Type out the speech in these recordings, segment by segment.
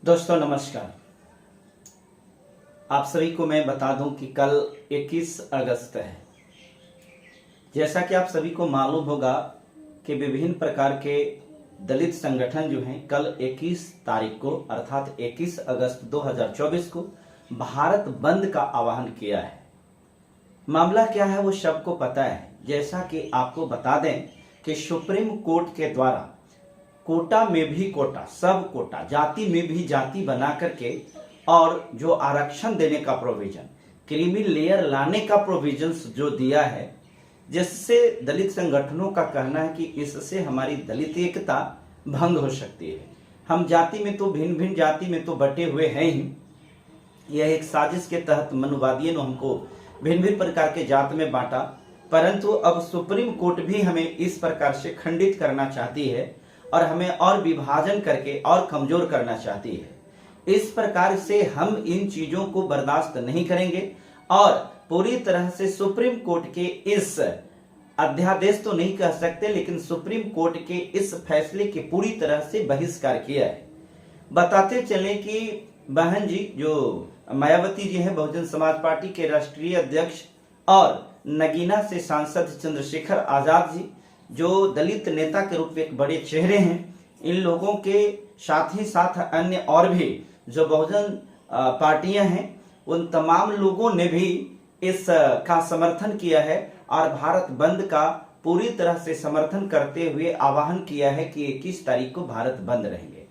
दोस्तों नमस्कार। आप सभी को मैं बता दूं कि कल 21 अगस्त है। जैसा कि आप सभी को मालूम होगा कि विभिन्न प्रकार के दलित संगठन जो हैं कल 21 तारीख को अर्थात 21 अगस्त 2024 को भारत बंद का आह्वान किया है। मामला क्या है वो सबको पता है। जैसा कि आपको बता दें कि सुप्रीम कोर्ट के द्वारा कोटा में भी कोटा, सब कोटा, जाति में भी जाति बना करके और जो आरक्षण देने का प्रोविजन, क्रीमी लेयर लाने का प्रोविजन जो दिया है, जिससे दलित संगठनों का कहना है कि इससे हमारी दलित एकता भंग हो सकती है। हम जाति में तो भिन्न भिन्न जाति में तो बटे हुए हैं ही। यह एक साजिश के तहत मनुवादियों ने हमको भिन्न भिन्न प्रकार के जात में बांटा, परंतु अब सुप्रीम कोर्ट भी हमें इस प्रकार से खंडित करना चाहती है और हमें और विभाजन करके और कमजोर करना चाहती है। इस प्रकार से हम इन चीजों को बर्दाश्त नहीं करेंगे और पूरी तरह से सुप्रीम कोर्ट के इस अध्यादेश तो नहीं कह सकते, लेकिन सुप्रीम कोर्ट के इस फैसले के पूरी तरह से बहिष्कार किया है। बताते चले कि बहन जी जो मायावती जी हैं, बहुजन समाज पार्टी के राष्ट्रीय अध्यक्ष, और नगीना से सांसद चंद्रशेखर आजाद जी जो दलित नेता के रूप में एक बड़े चेहरे हैं, इन लोगों के साथ ही साथ अन्य और भी जो बहुजन पार्टियां हैं, उन तमाम लोगों ने भी इस का समर्थन किया है और भारत बंद का पूरी तरह से समर्थन करते हुए आह्वान किया है कि 21 तारीख को भारत बंद रहेंगे।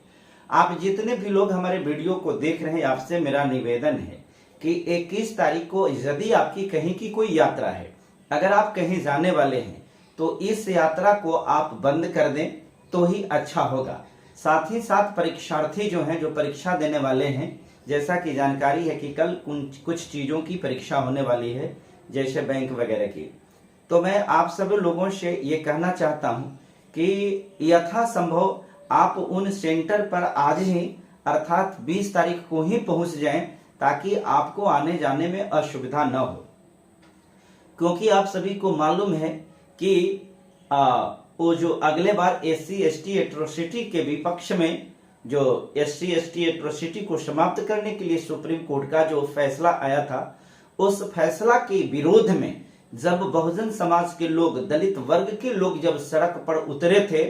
आप जितने भी लोग हमारे वीडियो को देख रहे हैं, आपसे मेरा निवेदन है कि 21 तारीख को यदि आपकी कहीं की कोई यात्रा है, अगर आप कहीं जाने वाले हैं तो इस यात्रा को आप बंद कर दें तो ही अच्छा होगा। साथ ही साथ परीक्षार्थी जो हैं, जो परीक्षा देने वाले हैं, जैसा कि जानकारी है कि कल कुछ चीजों की परीक्षा होने वाली है, जैसे बैंक वगैरह की, तो मैं आप सब लोगों से ये कहना चाहता हूं कि यथासंभव आप उन सेंटर पर आज ही अर्थात 20 तारीख को ही पहुंच जाएं ताकि आपको आने जाने में असुविधा न हो। क्योंकि आप सभी को मालूम है कि वो जो अगले बार SC/ST एट्रोसिटी के विपक्ष में जो SC/ST एट्रोसिटी को समाप्त करने के लिए सुप्रीम कोर्ट का जो फैसला आया था, उस फैसला के विरोध में जब बहुजन समाज के लोग, दलित वर्ग के लोग जब सड़क पर उतरे थे,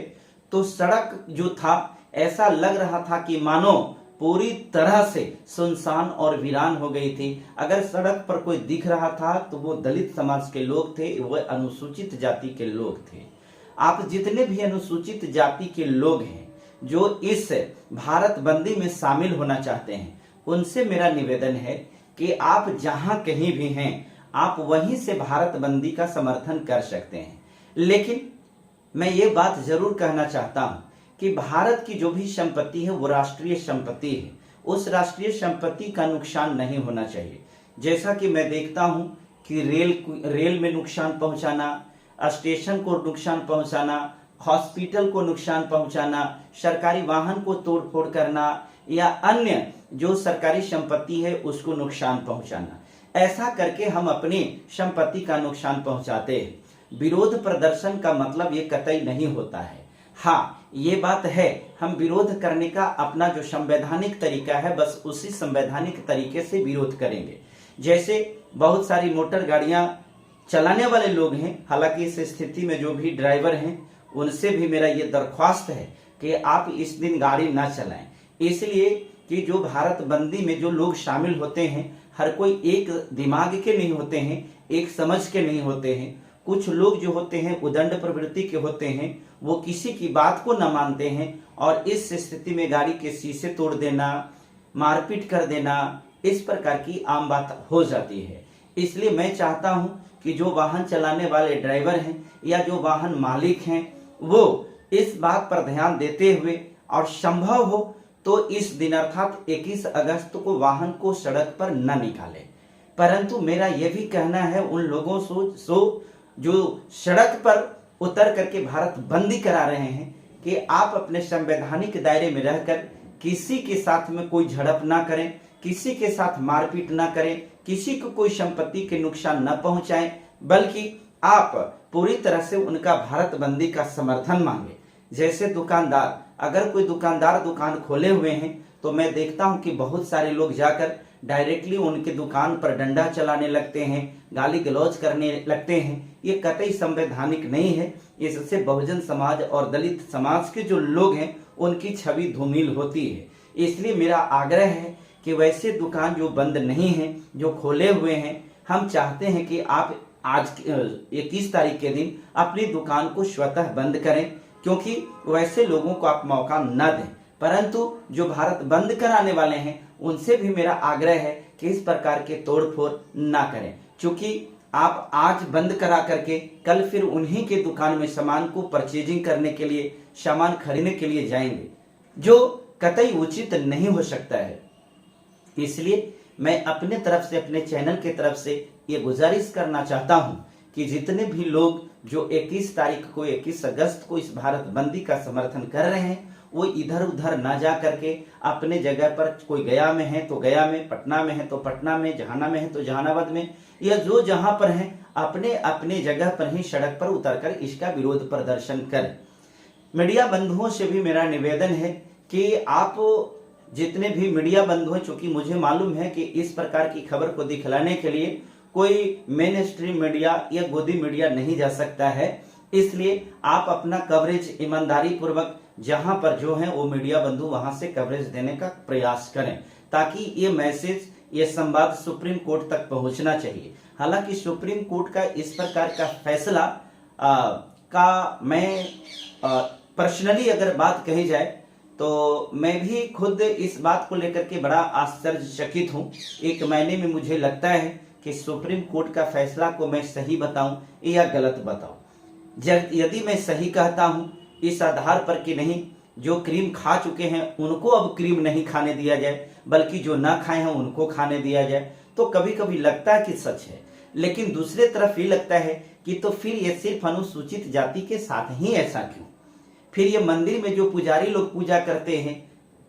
तो सड़क जो था ऐसा लग रहा था कि मानो पूरी तरह से सुनसान और वीरान हो गई थी। अगर सड़क पर कोई दिख रहा था तो वो दलित समाज के लोग थे, वह अनुसूचित जाति के लोग थे। आप जितने भी अनुसूचित जाति के लोग हैं जो इस भारत बंदी में शामिल होना चाहते हैं, उनसे मेरा निवेदन है कि आप जहां कहीं भी हैं, आप वहीं से भारत बंदी का समर्थन कर सकते हैं। लेकिन मैं ये बात जरूर कहना चाहता हूं कि भारत की जो भी संपत्ति है वो राष्ट्रीय संपत्ति है। उस राष्ट्रीय संपत्ति का नुकसान नहीं होना चाहिए। जैसा कि मैं देखता हूं कि रेल में नुकसान पहुंचाना, स्टेशन को नुकसान पहुंचाना, हॉस्पिटल को नुकसान पहुंचाना, सरकारी वाहन को तोड़फोड़ करना या अन्य जो सरकारी संपत्ति है उसको नुकसान पहुंचाना, ऐसा करके हम अपनी संपत्ति का नुकसान पहुंचाते हैं। विरोध प्रदर्शन का मतलब ये कतई नहीं होता है। हाँ, ये बात है, हम विरोध करने का अपना जो संवैधानिक तरीका है, बस उसी संवैधानिक तरीके से विरोध करेंगे। जैसे बहुत सारी मोटर गाड़ियां चलाने वाले लोग हैं, हालांकि इस स्थिति में जो भी ड्राइवर हैं उनसे भी मेरा ये दरख्वास्त है कि आप इस दिन गाड़ी ना चलाएं, इसलिए कि जो भारत बंदी में जो लोग शामिल होते हैं, हर कोई एक दिमाग के नहीं होते हैं, एक समझ के नहीं होते हैं। कुछ लोग जो होते हैं उदंड प्रवृत्ति के होते हैं, वो किसी की बात को न मानते हैं और इस स्थिति में गाड़ी के शीशे तोड़ देना, मारपीट कर देना, इस प्रकार की आम बात हो जाती है। इसलिए मैं चाहता हूं कि जो वाहन चलाने वाले ड्राइवर हैं या जो वाहन मालिक हैं, वो इस बात पर ध्यान देते हुए और संभव हो तो इस दिन अर्थात 21 अगस्त को वाहन को सड़क पर न निकालें। परंतु मेरा यह भी कहना है उन लोगों से जो सड़क पर उतर करके भारत बंदी करा रहे हैं कि आप अपने संवैधानिक दायरे में रहकर किसी के साथ में कोई झड़प ना करें, किसी के साथ मारपीट ना करें, किसी को कोई संपत्ति के नुकसान न पहुंचाएं, बल्कि आप पूरी तरह से उनका भारत बंदी का समर्थन मांगे। जैसे दुकानदार, अगर कोई दुकानदार दुकान खोले हुए हैं तो मैं देखता हूं कि बहुत सारे लोग जाकर डायरेक्टली उनके दुकान पर डंडा चलाने लगते हैं, गाली गलौज करने लगते हैं। ये कतई संवैधानिक नहीं है। इससे बहुजन समाज और दलित समाज के जो लोग हैं उनकी छवि धूमिल होती है। इसलिए मेरा आग्रह है कि वैसे दुकान जो बंद नहीं है, जो खोले हुए हैं, हम चाहते हैं कि आप आज 21 तारीख के दिन अपनी दुकान को स्वतः बंद करें, क्योंकि वैसे लोगों को आप मौका न दें। परंतु जो भारत बंद कराने वाले हैं उनसे भी मेरा आग्रह है कि इस प्रकार के तोड़फोड़ ना करें, क्योंकि आप आज बंद करा करके कल फिर उन्हीं के दुकान में सामान को परचेजिंग करने के लिए, सामान खरीदने के लिए जाएंगे, जो कतई उचित नहीं हो सकता है। इसलिए मैं अपने तरफ से, अपने चैनल के तरफ से ये गुजारिश करना चाहता हूं कि जितने भी लोग जो 21 तारीख को, 21 अगस्त को इस भारत बंदी का समर्थन कर रहे हैं, वो इधर उधर ना जा करके अपने जगह पर, कोई गया में है तो गया में, पटना में है तो पटना में, जहाना में है तो जहानाबाद में, या जो जहां पर है अपने अपने जगह पर ही सड़क पर उतरकर इसका विरोध प्रदर्शन करें। मीडिया बंधुओं से भी मेरा निवेदन है कि आप जितने भी मीडिया बंधु हैं, चूंकि मुझे मालूम है कि इस प्रकार की खबर को दिखलाने के लिए कोई मेन स्ट्रीम मीडिया या गोदी मीडिया नहीं जा सकता है, इसलिए आप अपना कवरेज ईमानदारी पूर्वक जहां पर जो है वो मीडिया बंधु वहां से कवरेज देने का प्रयास करें, ताकि ये मैसेज, ये संवाद सुप्रीम कोर्ट तक पहुंचना चाहिए। हालांकि सुप्रीम कोर्ट का इस प्रकार का फैसला का मैं पर्सनली अगर बात कही जाए तो मैं भी खुद इस बात को लेकर के बड़ा आश्चर्यचकित हूं। एक महीने में मुझे लगता है कि सुप्रीम कोर्ट का फैसला को मैं सही बताऊं या गलत बताऊं। यदि मैं सही कहता हूं इस आधार पर कि नहीं, जो क्रीम खा चुके हैं उनको अब क्रीम नहीं खाने दिया जाए, बल्कि जो ना खाए हैं उनको खाने दिया जाए, तो कभी कभी लगता है कि सच है। लेकिन दूसरे तरफ ये लगता है कि तो फिर ये सिर्फ अनुसूचित जाति के साथ ही ऐसा क्यों? फिर ये मंदिर में जो पुजारी लोग पूजा करते हैं,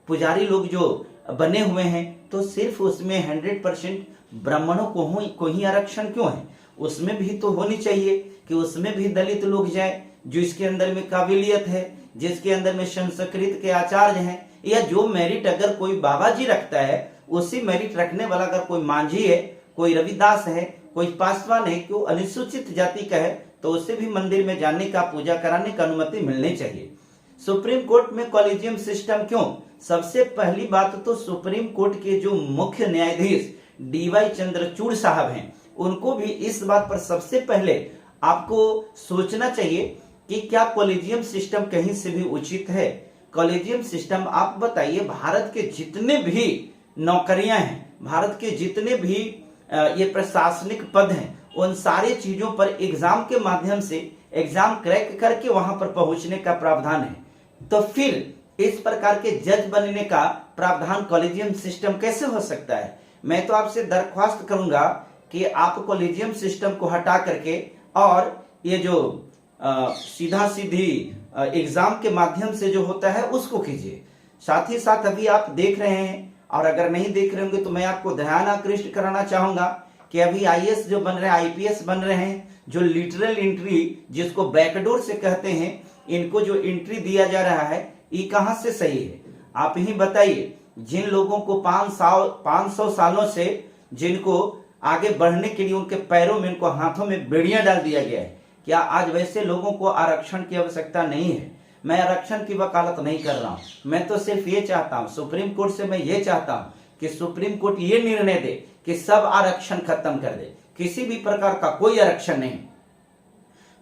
पुजारी लोग जो बने हुए हैं, तो सिर्फ उसमें 100% ब्राह्मणों को ही आरक्षण क्यों है? उसमें भी तो होनी चाहिए कि उसमें भी दलित लोग जाए, जो इसके अंदर में काबिलियत है, जिसके अंदर में संस्कृत के आचार्य हैं, या जो मेरिट अगर कोई बाबा जी रखता है, उसी मेरिट रखने वाला अगर कोई मांझी है, कोई रविदास है, कोई पासवान है, क्यों अनुसूचित जाति का है, तो उसे भी मंदिर में जाने का, पूजा कराने का अनुमति मिलनी चाहिए। सुप्रीम कोर्ट में कॉलेजियम सिस्टम क्यों? सबसे पहली बात तो सुप्रीम कोर्ट के जो मुख्य न्यायाधीश DY चंद्रचूड़ साहब हैं, उनको भी इस बात पर सबसे पहले आपको सोचना चाहिए कि क्या कॉलेजियम सिस्टम कहीं से भी उचित है। कॉलेजियम सिस्टम, आप बताइए, भारत के जितने भी नौकरियां हैं, भारत के जितने भी ये प्रशासनिक पद हैं, उन सारी चीजों पर एग्जाम के माध्यम से एग्जाम क्रैक करके वहां पर पहुंचने का प्रावधान है। तो फिर इस प्रकार के जज बनने का प्रावधान कॉलेजियम सिस्टम कैसे हो सकता है? मैं तो आपसे दरख्वास्त करूंगा कि आप कॉलेजियम सिस्टम को हटा करके और ये जो सीधा सीधी एग्जाम के माध्यम से जो होता है उसको कीजिए। साथ ही साथ अभी आप देख रहे हैं, और अगर नहीं देख रहे होंगे तो मैं आपको ध्यान आकृष्ट कराना चाहूंगा कि अभी IAS जो बन रहे हैं, IPS बन रहे हैं, जो लिटरल एंट्री जिसको बैकडोर से कहते हैं, इनको जो एंट्री दिया जा रहा है, ये कहां से सही है? आप ही बताइए। जिन लोगों को 500 सालों से जिनको आगे बढ़ने के लिए उनके पैरों में, उनको हाथों में बेड़ियां डाल दिया गया है, क्या आज वैसे लोगों को आरक्षण की आवश्यकता नहीं है? मैं आरक्षण की वकालत नहीं कर रहा हूं, मैं तो सिर्फ ये चाहता हूं, सुप्रीम कोर्ट से मैं ये चाहता हूं कि सुप्रीम कोर्ट ये निर्णय दे कि सब आरक्षण खत्म कर दे, किसी भी प्रकार का कोई आरक्षण नहीं,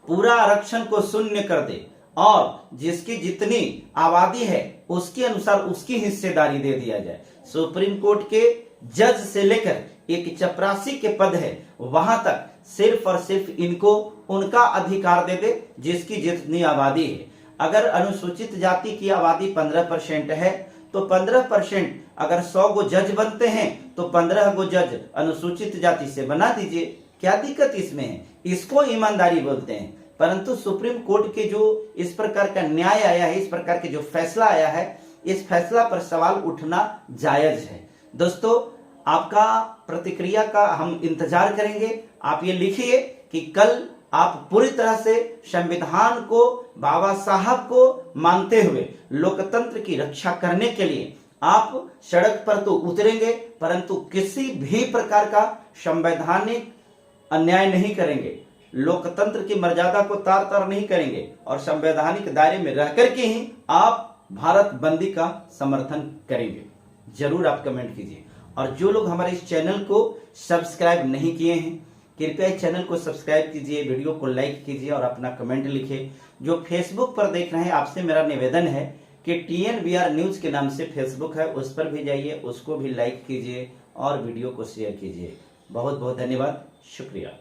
पूरा आरक्षण को शून्य कर दे, और जिसकी जितनी आबादी है उसके अनुसार उसकी हिस्सेदारी दे दिया जाए। सुप्रीम कोर्ट के जज से लेकर एक चपरासी के पद है, वहां तक सिर्फ और सिर्फ इनको उनका अधिकार दे दे जिसकी जितनी आबादी है। अगर अनुसूचित जाति की आबादी 15% है, तो 15% अगर 100 गो जज बनते हैं तो 15 गो जज अनुसूचित जाति से बना दीजिए, क्या दिक्कत इसमें है? इसको ईमानदारी बोलते हैं। परंतु सुप्रीम कोर्ट के जो इस प्रकार का न्याय आया है, इस प्रकार के जो फैसला आया है, इस फैसला पर सवाल उठना जायज है। दोस्तों, आपका प्रतिक्रिया का हम इंतजार करेंगे। आप ये लिखिए कि कल आप पूरी तरह से संविधान को, बाबा साहब को मानते हुए लोकतंत्र की रक्षा करने के लिए आप सड़क पर तो उतरेंगे परंतु किसी भी प्रकार का संवैधानिक अन्याय नहीं करेंगे, लोकतंत्र की मर्यादा को तार तार नहीं करेंगे और संवैधानिक दायरे में रह करके ही आप भारत बंदी का समर्थन करेंगे। जरूर आप कमेंट कीजिए। और जो लोग हमारे इस चैनल को सब्सक्राइब नहीं किए हैं, कृपया इस चैनल को सब्सक्राइब कीजिए, वीडियो को लाइक कीजिए और अपना कमेंट लिखिए। जो फेसबुक पर देख रहे हैं, आपसे मेरा निवेदन है कि TNBR न्यूज के नाम से फेसबुक है, उस पर भी जाइए, उसको भी लाइक कीजिए और वीडियो को शेयर कीजिए। बहुत बहुत धन्यवाद, शुक्रिया।